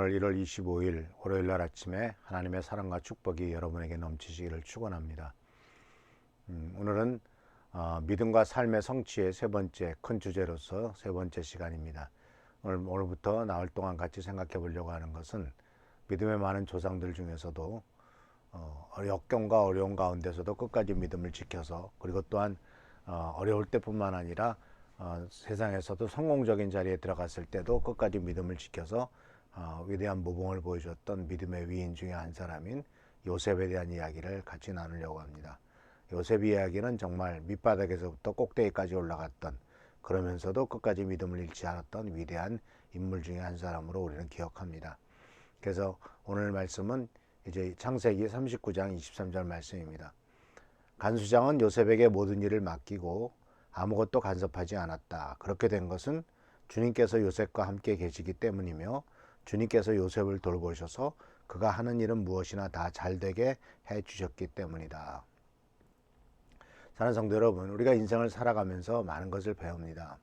오늘 1월 25일 월요일 날 아침에 하나님의 사랑과 축복이 여러분에게 넘치시기를 축원합니다. 오늘은 믿음과 삶의 성취의 세 번째 큰 주제로서 세 번째 시간입니다. 오늘부터 나흘 동안 같이 생각해 보려고 하는 것은 믿음의 많은 조상들 중에서도 역경과 어려운 가운데서도 끝까지 믿음을 지켜서, 그리고 또한 어려울 때뿐만 아니라 세상에서도 성공적인 자리에 들어갔을 때도 끝까지 믿음을 지켜서 위대한 모범을 보여줬던 믿음의 위인 중에 한 사람인 요셉에 대한 이야기를 같이 나누려고 합니다. 요셉 이야기는 정말 밑바닥에서부터 꼭대기까지 올라갔던, 그러면서도 끝까지 믿음을 잃지 않았던 위대한 인물 중에 한 사람으로 우리는 기억합니다. 그래서 오늘 말씀은 이제 창세기 39장 23절 말씀입니다. 간수장은 요셉에게 모든 일을 맡기고 아무것도 간섭하지 않았다. 그렇게 된 것은 주님께서 요셉과 함께 계시기 때문이며, 주님께서 요셉을 돌보셔서 그가 하는 일은 무엇이나 다 잘되게 해주셨기 때문이다. 사랑하는 성도 여러분, 우리가 인생을 살아가면서 많은 것을 배웁니다.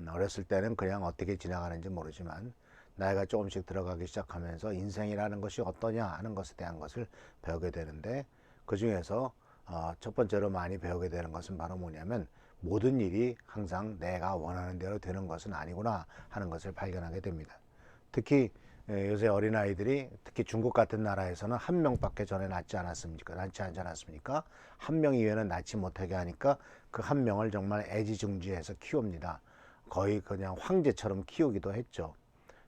어렸을 때는 그냥 어떻게 지나가는지 모르지만 나이가 조금씩 들어가기 시작하면서 인생이라는 것이 어떠냐 하는 것에 대한 것을 배우게 되는데, 그 중에서 첫 번째로 많이 배우게 되는 것은 바로 뭐냐면, 모든 일이 항상 내가 원하는 대로 되는 것은 아니구나 하는 것을 발견하게 됩니다. 특히 요새 어린아이들이, 특히 중국 같은 나라에서는 한 명밖에 전에 낳지 않았습니까? 한 명 이외에는 낳지 못하게 하니까 그 한 명을 정말 애지중지해서 키웁니다. 거의 그냥 황제처럼 키우기도 했죠.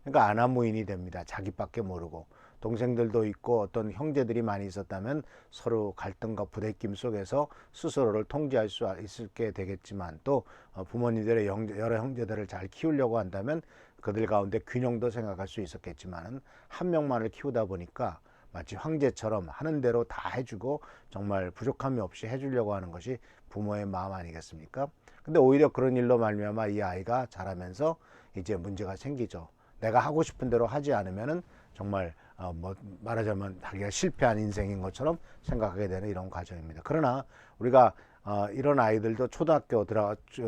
그러니까 아나무인이 됩니다. 자기밖에 모르고. 동생들도 있고 어떤 형제들이 많이 있었다면 서로 갈등과 부대낌 속에서 스스로를 통제할 수 있게 되겠지만, 또 부모님들의 여러 형제들을 잘 키우려고 한다면 그들 가운데 균형도 생각할 수 있었겠지만, 한 명만을 키우다 보니까 마치 황제처럼 하는 대로 다 해주고 정말 부족함이 없이 해주려고 하는 것이 부모의 마음 아니겠습니까? 근데 오히려 그런 일로 말미암아 이 아이가 자라면서 이제 문제가 생기죠. 내가 하고 싶은 대로 하지 않으면은 정말 말하자면 자기가 실패한 인생인 것처럼 생각하게 되는 이런 과정입니다. 그러나 우리가 이런 아이들도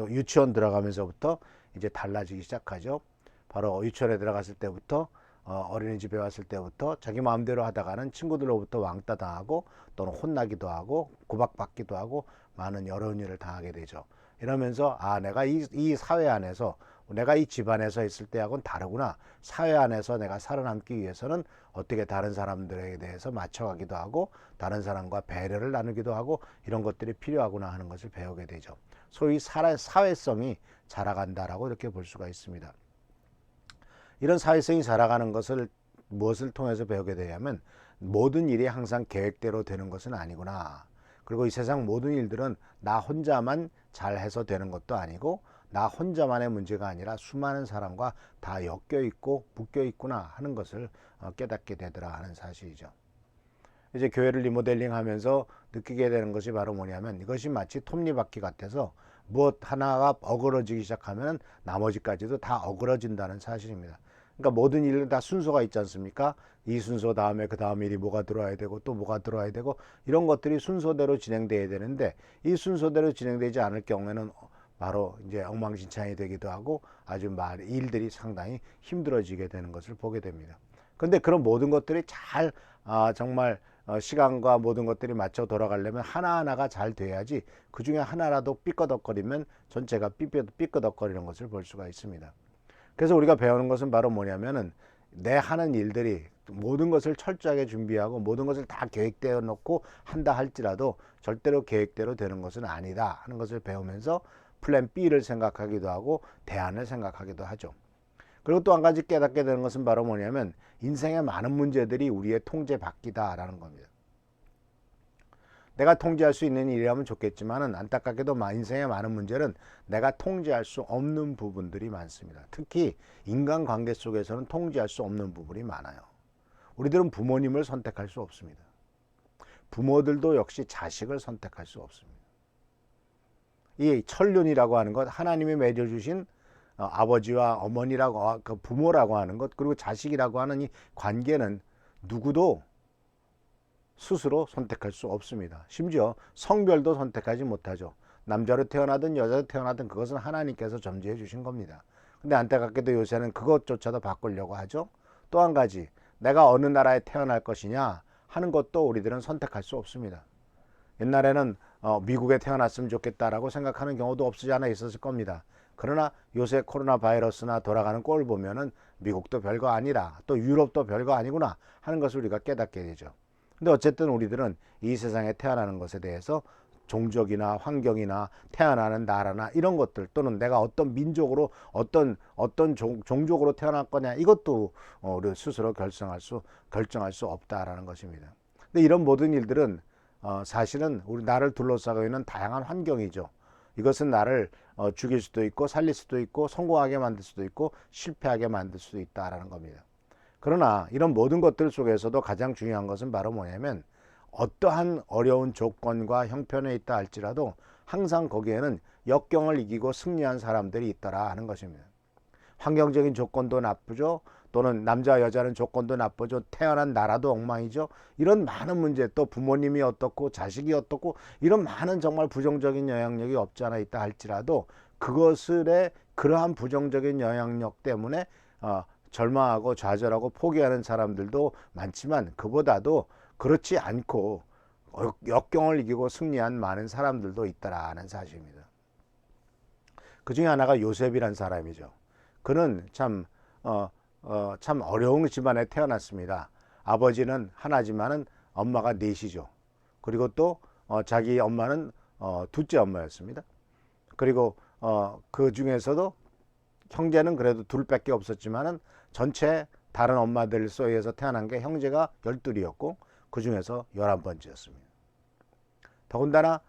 유치원 들어가면서부터 이제 달라지기 시작하죠. 바로 유치원에 들어갔을 때부터, 어린이집에 왔을 때부터 자기 마음대로 하다가는 친구들로부터 왕따 당하고, 또는 혼나기도 하고 구박받기도 하고 많은 어려운 일을 당하게 되죠. 이러면서 내가 이 사회 안에서, 내가 이 집안에서 있을 때하고는 다르구나. 사회 안에서 내가 살아남기 위해서는 어떻게 다른 사람들에 대해서 맞춰가기도 하고, 다른 사람과 배려를 나누기도 하고, 이런 것들이 필요하구나 하는 것을 배우게 되죠. 소위 사회성이 자라간다라고 이렇게 볼 수가 있습니다. 이런 사회성이 자라가는 것을 무엇을 통해서 배우게 되냐면, 모든 일이 항상 계획대로 되는 것은 아니구나. 그리고 이 세상 모든 일들은 나 혼자만 잘해서 되는 것도 아니고, 나 혼자만의 문제가 아니라 수많은 사람과 다 엮여 있고 묶여 있구나 하는 것을 깨닫게 되더라 하는 사실이죠. 이제 교회를 리모델링 하면서 느끼게 되는 것이 바로 뭐냐면, 이것이 마치 톱니바퀴 같아서 무엇 하나가 어그러지기 시작하면 나머지까지도 다 어그러진다는 사실입니다. 그러니까 모든 일은 다 순서가 있지 않습니까? 이 순서 다음에 그 다음 일이 뭐가 들어와야 되고 또 뭐가 들어와야 되고, 이런 것들이 순서대로 진행돼야 되는데, 이 순서대로 진행되지 않을 경우에는 바로 이제 엉망진창이 되기도 하고 아주 일들이 상당히 힘들어지게 되는 것을 보게 됩니다. 그런데 그런 모든 것들이 잘 정말 시간과 모든 것들이 맞춰 돌아가려면 하나하나가 잘 돼야지, 그 중에 하나라도 삐끄덕거리면 전체가 삐끄덕거리는 것을 볼 수가 있습니다. 그래서 우리가 배우는 것은 바로 뭐냐면은, 내 하는 일들이 모든 것을 철저하게 준비하고 모든 것을 다 계획되어 놓고 한다 할지라도 절대로 계획대로 되는 것은 아니다 하는 것을 배우면서 플랜 B를 생각하기도 하고 대안을 생각하기도 하죠. 그리고 또 한 가지 깨닫게 되는 것은 바로 뭐냐면, 인생의 많은 문제들이 우리의 통제 밖이다라는 겁니다. 내가 통제할 수 있는 일이라면 좋겠지만은, 안타깝게도 인생의 많은 문제는 내가 통제할 수 없는 부분들이 많습니다. 특히 인간관계 속에서는 통제할 수 없는 부분이 많아요. 우리들은 부모님을 선택할 수 없습니다. 부모들도 역시 자식을 선택할 수 없습니다. 이 천륜이라고 하는 것, 하나님이 맺어주신 아버지와 어머니라고, 그 부모라고 하는 것, 그리고 자식이라고 하는 이 관계는 누구도 스스로 선택할 수 없습니다. 심지어 성별도 선택하지 못하죠. 남자로 태어나든 여자로 태어나든 그것은 하나님께서 점지해 주신 겁니다. 근데 안타깝게도 요새는 그것조차도 바꾸려고 하죠. 또 한 가지, 내가 어느 나라에 태어날 것이냐 하는 것도 우리들은 선택할 수 없습니다. 옛날에는 미국에 태어났으면 좋겠다라고 생각하는 경우도 없지 않아 있었을 겁니다. 그러나 요새 코로나 바이러스나 돌아가는 꼴을 보면은 미국도 별거 아니라 또 유럽도 별거 아니구나 하는 것을 우리가 깨닫게 되죠. 근데 어쨌든 우리들은 이 세상에 태어나는 것에 대해서 종족이나 환경이나 태어나는 나라나 이런 것들, 또는 내가 어떤 민족으로 어떤 종족으로 태어날 거냐, 이것도 우리 스스로 결정할 수 없다라는 것입니다. 근데 이런 모든 일들은 사실은 우리 나를 둘러싸고 있는 다양한 환경이죠. 이것은 나를 죽일 수도 있고 살릴 수도 있고 성공하게 만들 수도 있고 실패하게 만들 수도 있다라는 겁니다. 그러나 이런 모든 것들 속에서도 가장 중요한 것은 바로 뭐냐면, 어떠한 어려운 조건과 형편에 있다 할지라도 항상 거기에는 역경을 이기고 승리한 사람들이 있더라 하는 것입니다. 환경적인 조건도 나쁘죠. 또는 남자 여자는 조건도 나쁘죠. 태어난 나라도 엉망이죠. 이런 많은 문제, 또 부모님이 어떻고 자식이 어떻고 이런 많은 정말 부정적인 영향력이 없지 않아 있다 할지라도 그것을의 그러한 부정적인 영향력 때문에 절망하고 좌절하고 포기하는 사람들도 많지만, 그보다도 그렇지 않고 역경을 이기고 승리한 많은 사람들도 있다라는 사실입니다. 그 중에 하나가 요셉이란 사람이죠. 그는 참 어려운 집안에 태어났습니다. 아버지는 하나지만은 엄마가 넷이죠. 그리고 또 자기 엄마는 둘째 엄마였습니다. 그리고 그 중에서도 형제는 그래도 둘밖에 없었지만은 전체 다른 엄마들 사이에서 태어난 게 형제가 12이었고 그 중에서 11번째였습니다. 더군다나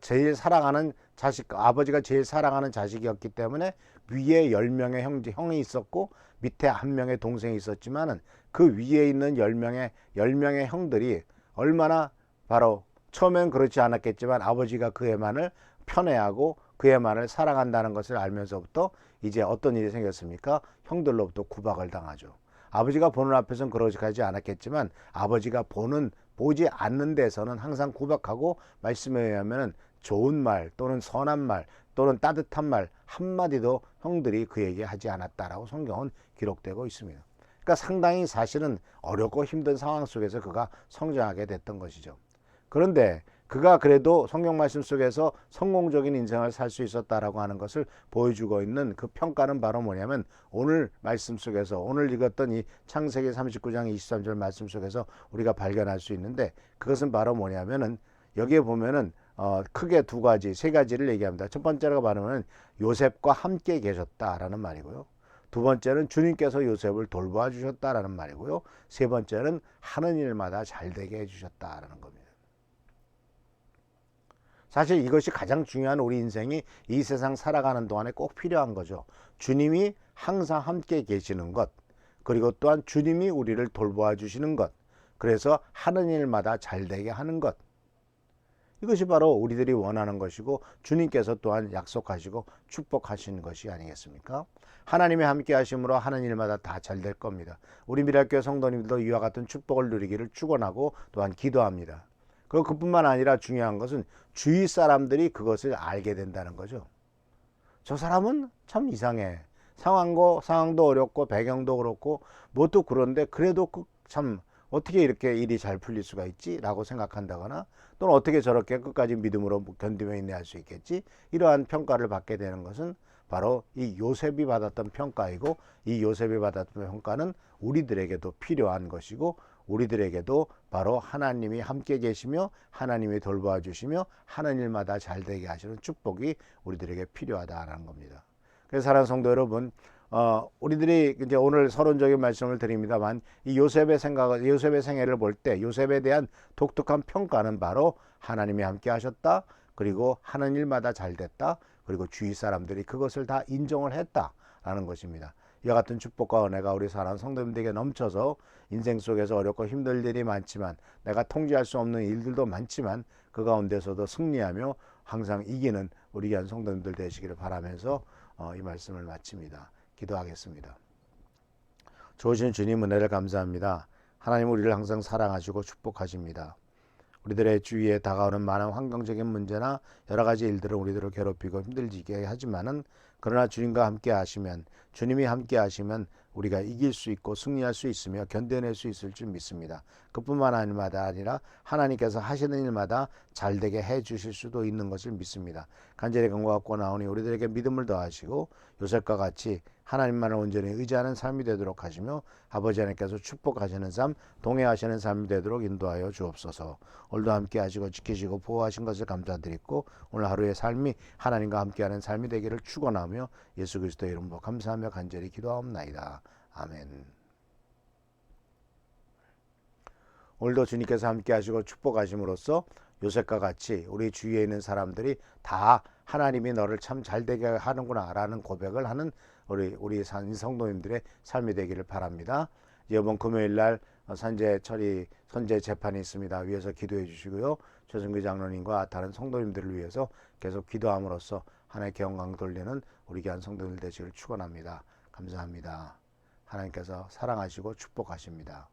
제일 사랑하는 자식, 아버지가 제일 사랑하는 자식이었기 때문에 위에 10명의 형이 있었고 밑에 1명의 동생이 있었지만은 그 위에 있는 10명의 형들이 얼마나 바로 처음엔 그렇지 않았겠지만 아버지가 그 애만을 편애하고 그 애만을 사랑한다는 것을 알면서부터 이제 어떤 일이 생겼습니까? 형들로부터 구박을 당하죠. 아버지가 보는 앞에서는 그러지 않았겠지만 아버지가 보지 않는 데서는 항상 구박하고, 말씀에 의하면 좋은 말 또는 선한 말 또는 따뜻한 말 한마디도 형들이 그에게 하지 않았다라고 성경은 기록되고 있습니다. 그러니까 상당히 사실은 어렵고 힘든 상황 속에서 그가 성장하게 됐던 것이죠. 그런데 그가 그래도 성경 말씀 속에서 성공적인 인생을 살 수 있었다라고 하는 것을 보여주고 있는 그 평가는 바로 뭐냐면, 오늘 말씀 속에서 오늘 읽었던 이 창세기 39장 23절 말씀 속에서 우리가 발견할 수 있는데, 그것은 바로 뭐냐면은 여기에 보면은 크게 세 가지를 얘기합니다. 첫 번째가 바로는 요셉과 함께 계셨다라는 말이고요. 두 번째는 주님께서 요셉을 돌보아 주셨다라는 말이고요. 세 번째는 하는 일마다 잘되게 해주셨다라는 겁니다. 사실 이것이 가장 중요한 우리 인생이 이 세상 살아가는 동안에 꼭 필요한 거죠. 주님이 항상 함께 계시는 것, 그리고 또한 주님이 우리를 돌보아 주시는 것, 그래서 하는 일마다 잘되게 하는 것, 이것이 바로 우리들이 원하는 것이고 주님께서 또한 약속하시고 축복하시는 것이 아니겠습니까? 하나님의 함께 하심으로 하는 일마다 다 잘 될 겁니다. 우리 미랄교회 성도님들도 이와 같은 축복을 누리기를 축원하고 또한 기도합니다. 그리고 그뿐만 아니라 중요한 것은 주위 사람들이 그것을 알게 된다는 거죠. 저 사람은 참 이상해. 상황도 어렵고 배경도 그렇고 뭣도 그런데 그래도 참 어떻게 이렇게 일이 잘 풀릴 수가 있지? 라고 생각한다거나, 또는 어떻게 저렇게 끝까지 믿음으로 견디며 인내할 수 있겠지? 이러한 평가를 받게 되는 것은 바로 이 요셉이 받았던 평가이고, 이 요셉이 받았던 평가는 우리들에게도 필요한 것이고, 우리들에게도 바로 하나님이 함께 계시며 하나님이 돌보아 주시며 하는 일마다 잘되게 하시는 축복이 우리들에게 필요하다는 겁니다. 그래서 사랑하는 성도 여러분, 우리들이 이제 오늘 서론적인 말씀을 드립니다만, 이 요셉의 생애를 볼 때 요셉에 대한 독특한 평가는 바로 하나님이 함께 하셨다, 그리고 하는 일마다 잘 됐다, 그리고 주위 사람들이 그것을 다 인정을 했다라는 것입니다. 이와 같은 축복과 은혜가 우리 사랑하는 성도님들에게 넘쳐서 인생 속에서 어렵고 힘들 일이 많지만, 내가 통제할 수 없는 일들도 많지만 그 가운데서도 승리하며 항상 이기는 우리 귀한 성도님들 되시기를 바라면서 이 말씀을 마칩니다. 기도하겠습니다. 좋으신 주님 은혜를 감사합니다. 하나님 우리를 항상 사랑하시고 축복하십니다. 우리들의 주위에 다가오는 많은 환경적인 문제나 여러 가지 일들은 우리들을 괴롭히고 힘들게 하지만은, 그러나 주님과 함께 하시면, 주님이 함께 하시면 우리가 이길 수 있고 승리할 수 있으며 견뎌낼 수 있을 줄 믿습니다. 그뿐만 아니라 하나님께서 하시는 일마다 잘되게 해 주실 수도 있는 것을 믿습니다. 간절히 간구하고 나오니 우리들에게 믿음을 더하시고 요셉과 같이 하나님만을 온전히 의지하는 삶이 되도록 하시며 아버지 하나님께서 축복하시는 삶, 동행하시는 삶이 되도록 인도하여 주옵소서. 오늘도 함께 하시고 지키시고 보호하신 것을 감사드리고 오늘 하루의 삶이 하나님과 함께하는 삶이 되기를 축원하며 예수 그리스도의 이름으로 감사하며 간절히 기도하옵나이다. 아멘. 오늘도 주님께서 함께 하시고 축복하심으로써 요셉과 같이 우리 주위에 있는 사람들이 다 하나님이 너를 참 잘되게 하는구나 라는 고백을 하는 우리 성도님들의 삶이 되기를 바랍니다. 이번 금요일 날 선제 재판이 있습니다. 위에서 기도해 주시고요. 최승규 장로님과 다른 성도님들을 위해서 계속 기도함으로써 하나님께 영광 돌리는 우리 귀한 성도들 되시기를 축원합니다. 감사합니다. 하나님께서 사랑하시고 축복하십니다.